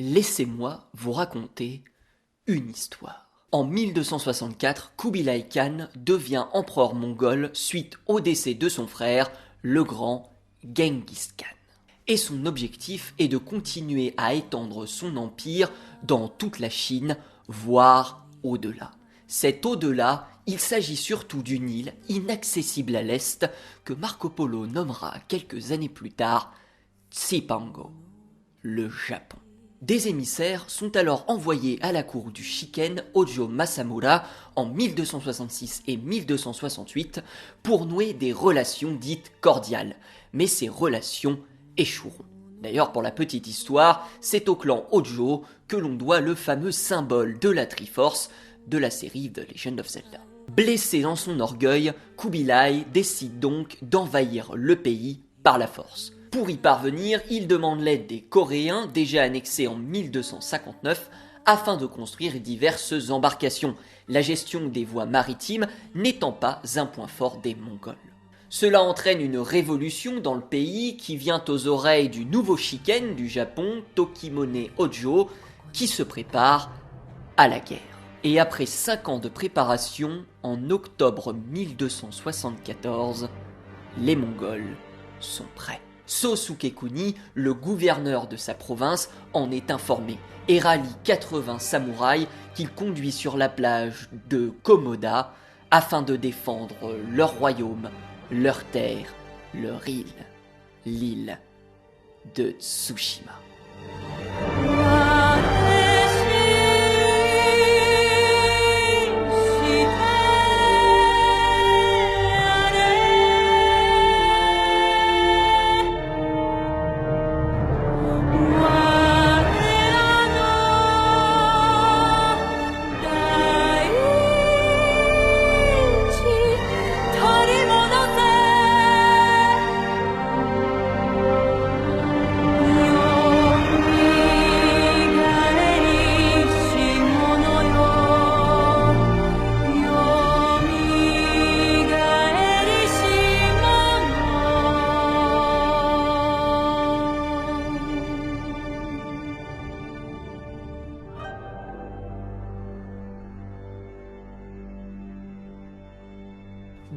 Laissez-moi vous raconter une histoire. En 1264, Kubilai Khan devient empereur mongol suite au décès de son frère, le grand Genghis Khan. Et son objectif est de continuer à étendre son empire dans toute la Chine, voire au-delà. Cet au-delà, il s'agit surtout d'une île inaccessible à l'est que Marco Polo nommera quelques années plus tard Cipango, le Japon. Des émissaires sont alors envoyés à la cour du Shiken Hojo Masamura en 1266 et 1268 pour nouer des relations dites cordiales, mais ces relations échoueront. D'ailleurs, pour la petite histoire, c'est au clan Hojo que l'on doit le fameux symbole de la Triforce de la série The Legend of Zelda. Blessé dans son orgueil, Kubilai décide donc d'envahir le pays par la force. Pour y parvenir, il demande l'aide des Coréens, déjà annexés en 1259, afin de construire diverses embarcations, la gestion des voies maritimes n'étant pas un point fort des Mongols. Cela entraîne une révolution dans le pays qui vient aux oreilles du nouveau Shiken du Japon, Tokimone Hojo, qui se prépare à la guerre. Et après 5 ans de préparation, en octobre 1274, les Mongols sont prêts. So Sukekuni, le gouverneur de sa province, en est informé et rallie 80 samouraïs qu'il conduit sur la plage de Komoda afin de défendre leur royaume, leur terre, leur île, l'île de Tsushima.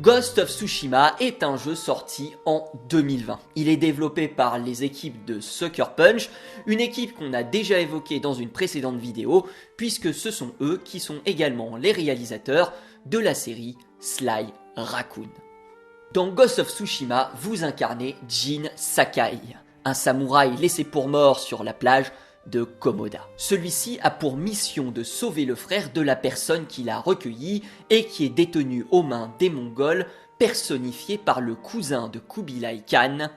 Ghost of Tsushima est un jeu sorti en 2020. Il est développé par les équipes de Sucker Punch, une équipe qu'on a déjà évoquée dans une précédente vidéo, puisque ce sont eux qui sont également les réalisateurs de la série Sly Raccoon. Dans Ghost of Tsushima, vous incarnez Jin Sakai, un samouraï laissé pour mort sur la plage de Komoda. Celui-ci a pour mission de sauver le frère de la personne qui l'a recueilli et qui est détenu aux mains des Mongols, personnifié par le cousin de Kubilai Khan,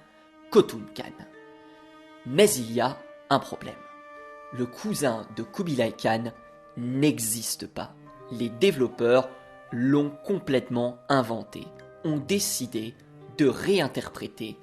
Khotun Khan. Mais il y a un problème. Le cousin de Kubilai Khan n'existe pas. Les développeurs l'ont complètement inventé, ont décidé de réinterpréter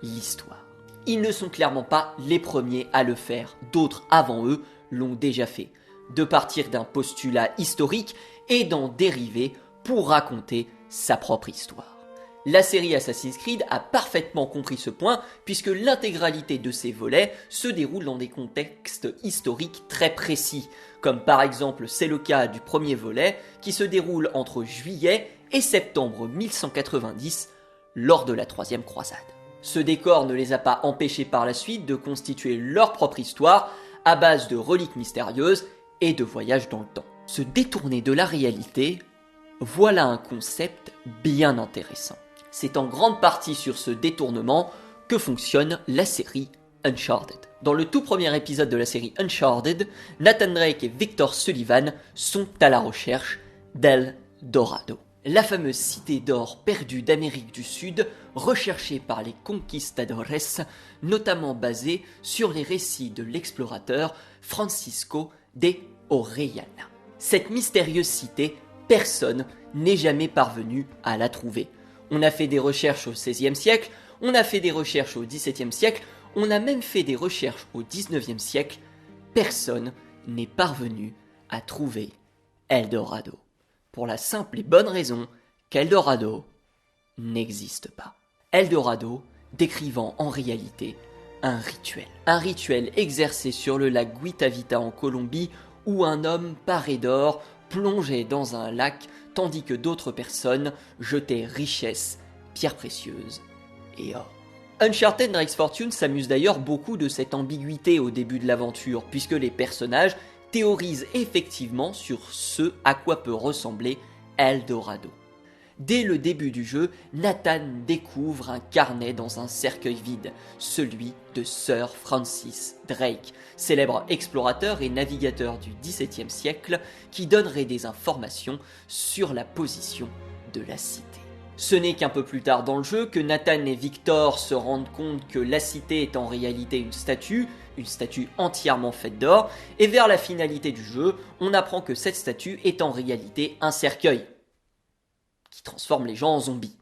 l'histoire. Ils ne sont clairement pas les premiers à le faire, d'autres avant eux l'ont déjà fait, de partir d'un postulat historique et d'en dériver pour raconter sa propre histoire. La série Assassin's Creed a parfaitement compris ce point puisque l'intégralité de ses volets se déroule dans des contextes historiques très précis, comme par exemple c'est le cas du premier volet qui se déroule entre juillet et septembre 1190 lors de la troisième croisade. Ce décor ne les a pas empêchés par la suite de constituer leur propre histoire à base de reliques mystérieuses et de voyages dans le temps. Se détourner de la réalité, voilà un concept bien intéressant. C'est en grande partie sur ce détournement que fonctionne la série Uncharted. Dans le tout premier épisode de la série Uncharted, Nathan Drake et Victor Sullivan sont à la recherche d'El Dorado, la fameuse cité d'or perdue d'Amérique du Sud, recherchée par les conquistadores, notamment basée sur les récits de l'explorateur Francisco de Orellana. Cette mystérieuse cité, personne n'est jamais parvenu à la trouver. On a fait des recherches au XVIe siècle, on a fait des recherches au XVIIe siècle, on a même fait des recherches au XIXe siècle. Personne n'est parvenu à trouver El Dorado. Pour la simple et bonne raison qu'El Dorado n'existe pas. El Dorado décrivant en réalité un rituel. Un rituel exercé sur le lac Guitavita en Colombie où un homme paré d'or plongeait dans un lac tandis que d'autres personnes jetaient richesses, pierres précieuses et or. Uncharted Drake's Fortune s'amuse d'ailleurs beaucoup de cette ambiguïté au début de l'aventure, puisque les personnages théorisent effectivement sur ce à quoi peut ressembler Eldorado. Dès le début du jeu, Nathan découvre un carnet dans un cercueil vide, celui de Sir Francis Drake, célèbre explorateur et navigateur du XVIIe siècle qui donnerait des informations sur la position de la cité. Ce n'est qu'un peu plus tard dans le jeu que Nathan et Victor se rendent compte que la cité est en réalité une statue entièrement faite d'or, et vers la finalité du jeu, on apprend que cette statue est en réalité un cercueil qui transforme les gens en zombies.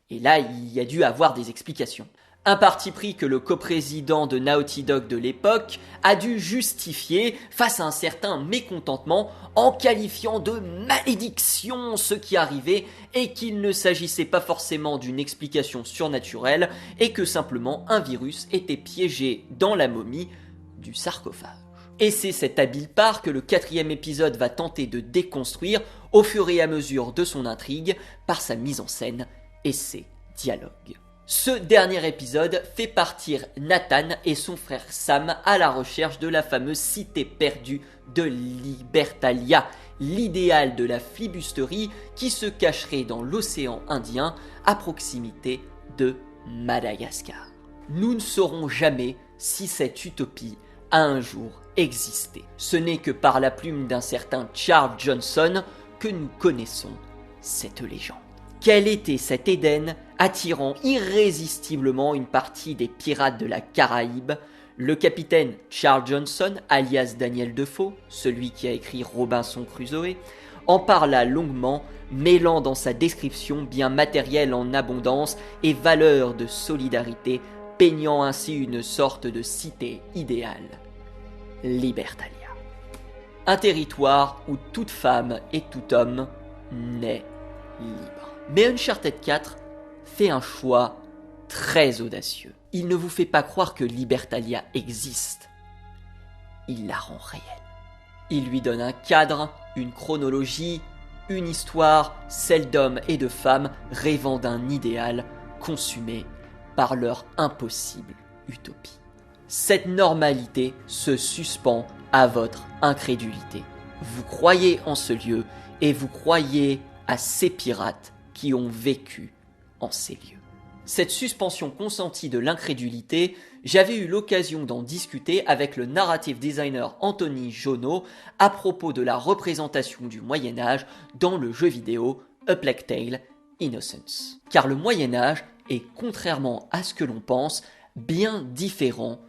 Et là, il y a dû avoir des explications. Un parti pris que le coprésident de Naughty Dog de l'époque a dû justifier face à un certain mécontentement en qualifiant de malédiction ce qui arrivait et qu'il ne s'agissait pas forcément d'une explication surnaturelle et que simplement un virus était piégé dans la momie du sarcophage. Et c'est cet habile part que le 4e épisode va tenter de déconstruire au fur et à mesure de son intrigue par sa mise en scène et ses dialogues. Ce dernier épisode fait partir Nathan et son frère Sam à la recherche de la fameuse cité perdue de Libertalia, l'idéal de la flibusterie qui se cacherait dans l'océan Indien à proximité de Madagascar. Nous ne saurons jamais si cette utopie a un jour existé. Ce n'est que par la plume d'un certain Charles Johnson que nous connaissons cette légende. Quel était cet Éden attirant irrésistiblement une partie des pirates de la Caraïbe? Le capitaine Charles Johnson, alias Daniel Defoe, celui qui a écrit Robinson Crusoe, en parla longuement, mêlant dans sa description bien matériel en abondance et valeur de solidarité, peignant ainsi une sorte de cité idéale. Libertalia. Un territoire où toute femme et tout homme naît libre. Mais Uncharted 4 fait un choix très audacieux. Il ne vous fait pas croire que Libertalia existe. Il la rend réelle. Il lui donne un cadre, une chronologie, une histoire, celle d'hommes et de femmes rêvant d'un idéal consumé par leur impossible utopie. Cette normalité se suspend à votre incrédulité. Vous croyez en ce lieu et vous croyez à ces pirates qui ont vécu en ces lieux. Cette suspension consentie de l'incrédulité, j'avais eu l'occasion d'en discuter avec le narrative designer Anthony Jono à propos de la représentation du Moyen-Âge dans le jeu vidéo A Plague Tale Innocence. Car le Moyen-Âge est, contrairement à ce que l'on pense, bien différent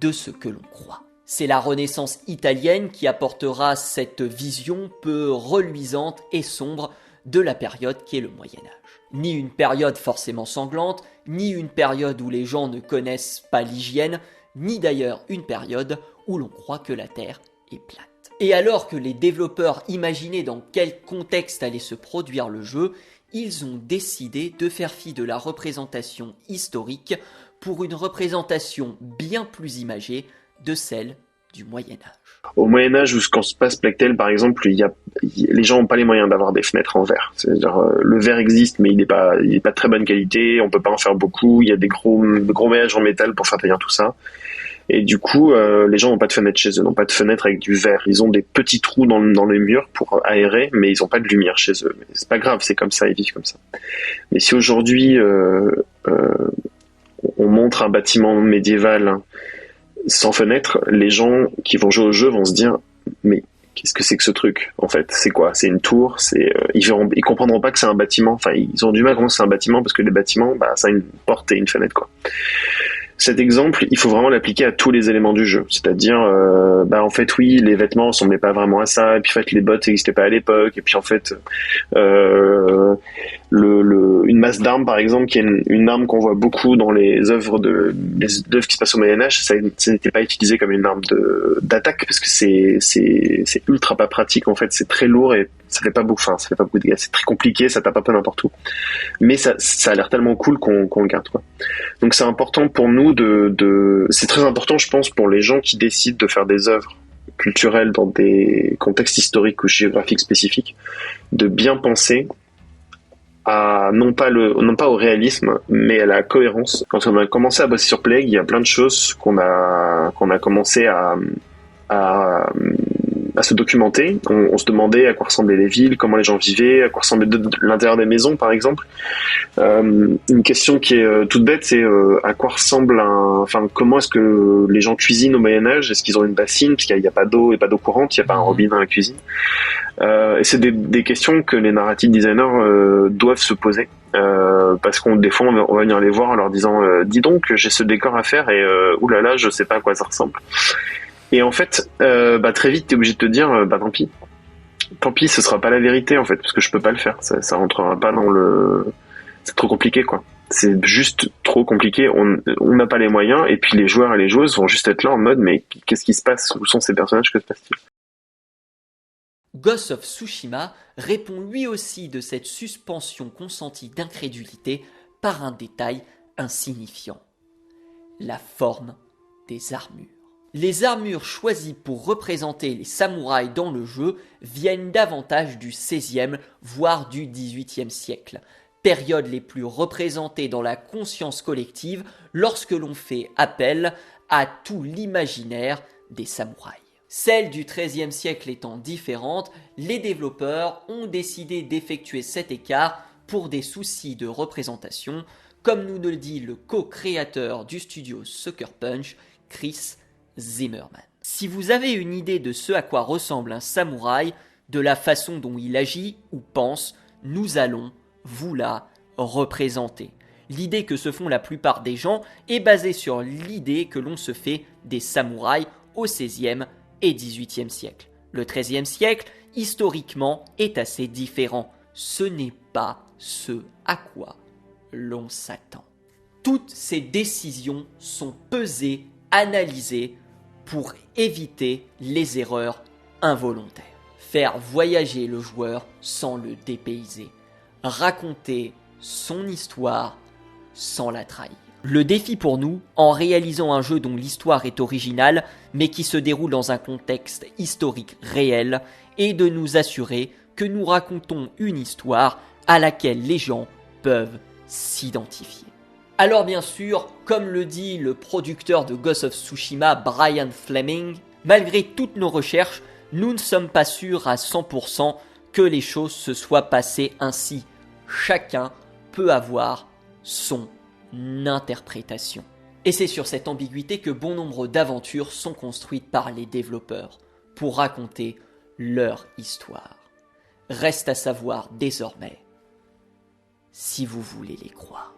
de ce que l'on croit. C'est la Renaissance italienne qui apportera cette vision peu reluisante et sombre de la période qui est le Moyen-Âge. Ni une période forcément sanglante, ni une période où les gens ne connaissent pas l'hygiène, ni d'ailleurs une période où l'on croit que la Terre est plate. Et alors que les développeurs imaginaient dans quel contexte allait se produire le jeu, ils ont décidé de faire fi de la représentation historique pour une représentation bien plus imagée de celle du Moyen-Âge. Au Moyen-Âge, où quand se passe Plague Tale, par exemple, les gens n'ont pas les moyens d'avoir des fenêtres en verre. C'est-à-dire, le verre existe, mais il n'est pas de très bonne qualité, on peut pas en faire beaucoup, il y a des gros maillages en métal pour faire tenir tout ça. Et du coup, les gens n'ont pas de fenêtres chez eux, n'ont pas de fenêtres avec du verre. Ils ont des petits trous dans les murs pour aérer, mais ils n'ont pas de lumière chez eux. Mais c'est pas grave, c'est comme ça, ils vivent comme ça. Mais si aujourd'hui, on montre un bâtiment médiéval sans fenêtre, les gens qui vont jouer au jeu vont se dire mais qu'est-ce que c'est que ce truc en fait, c'est quoi, c'est une tour, ils comprendront pas que c'est un bâtiment, enfin ils ont du mal à comprendre que c'est un bâtiment parce que les bâtiments ça a une porte et une fenêtre quoi. Cet exemple, il faut vraiment l'appliquer à tous les éléments du jeu, c'est-à-dire en fait oui, les vêtements ressemblaient pas vraiment à ça, et puis en fait les bottes n'existaient pas à l'époque, et puis en fait une masse d'armes par exemple, qui est une arme qu'on voit beaucoup dans les œuvres qui se passent au Moyen-Âge, ça n'était pas utilisé comme une arme d'attaque parce que c'est ultra pas pratique en fait, c'est très lourd et Ça fait pas beaucoup, enfin, ça fait pas beaucoup de dégâts. C'est très compliqué, ça tape un peu n'importe où. Mais ça a l'air tellement cool qu'on le garde, quoi. Donc c'est important pour nous c'est très important, je pense, pour les gens qui décident de faire des œuvres culturelles dans des contextes historiques ou géographiques spécifiques, de bien penser à non pas au réalisme, mais à la cohérence. Quand on a commencé à bosser sur Plague, il y a plein de choses qu'on a commencé à se documenter. On se demandait à quoi ressemblaient les villes, comment les gens vivaient, à quoi ressemblait l'intérieur des maisons, par exemple. Une question qui est toute bête, c'est à quoi ressemble comment est-ce que les gens cuisinent au Moyen-Âge? Est-ce qu'ils ont une bassine? Parce qu'il n'y a pas d'eau et pas d'eau courante, il n'y a pas un robinet dans la cuisine. Et c'est des questions que les narrative designers doivent se poser. Parce des fois on va venir les voir en leur disant dis donc j'ai ce décor à faire et oulala je sais pas à quoi ça ressemble. Et en fait très vite t'es obligé de te dire tant pis ce sera pas la vérité en fait parce que je peux pas le faire, ça rentrera pas dans c'est trop compliqué quoi. C'est juste trop compliqué, on n'a pas les moyens et puis les joueurs et les joueuses vont juste être là en mode mais qu'est-ce qui se passe, où sont ces personnages, que se passe-t-il? Ghost of Tsushima répond lui aussi de cette suspension consentie d'incrédulité par un détail insignifiant. La forme des armures. Les armures choisies pour représenter les samouraïs dans le jeu viennent davantage du XVIe voire du XVIIIe siècle, périodes les plus représentées dans la conscience collective lorsque l'on fait appel à tout l'imaginaire des samouraïs. Celles du XIIIe siècle étant différentes, les développeurs ont décidé d'effectuer cet écart pour des soucis de représentation, comme nous le dit le co-créateur du studio Sucker Punch, Chris Zimmerman. Si vous avez une idée de ce à quoi ressemble un samouraï, de la façon dont il agit ou pense, nous allons vous la représenter. L'idée que se font la plupart des gens est basée sur l'idée que l'on se fait des samouraïs au XVIe et XVIIIe siècle. Le XIIIe siècle, historiquement, est assez différent. Ce n'est pas ce à quoi l'on s'attend. Toutes ces décisions sont pesées, analysées pour éviter les erreurs involontaires. Faire voyager le joueur sans le dépayser. Raconter son histoire sans la trahir. Le défi pour nous, en réalisant un jeu dont l'histoire est originale, mais qui se déroule dans un contexte historique réel, est de nous assurer que nous racontons une histoire à laquelle les gens peuvent s'identifier. Alors bien sûr, comme le dit le producteur de Ghost of Tsushima, Brian Fleming, malgré toutes nos recherches, nous ne sommes pas sûrs à 100% que les choses se soient passées ainsi. Chacun peut avoir son interprétation. Et c'est sur cette ambiguïté que bon nombre d'aventures sont construites par les développeurs pour raconter leur histoire. Reste à savoir désormais si vous voulez les croire.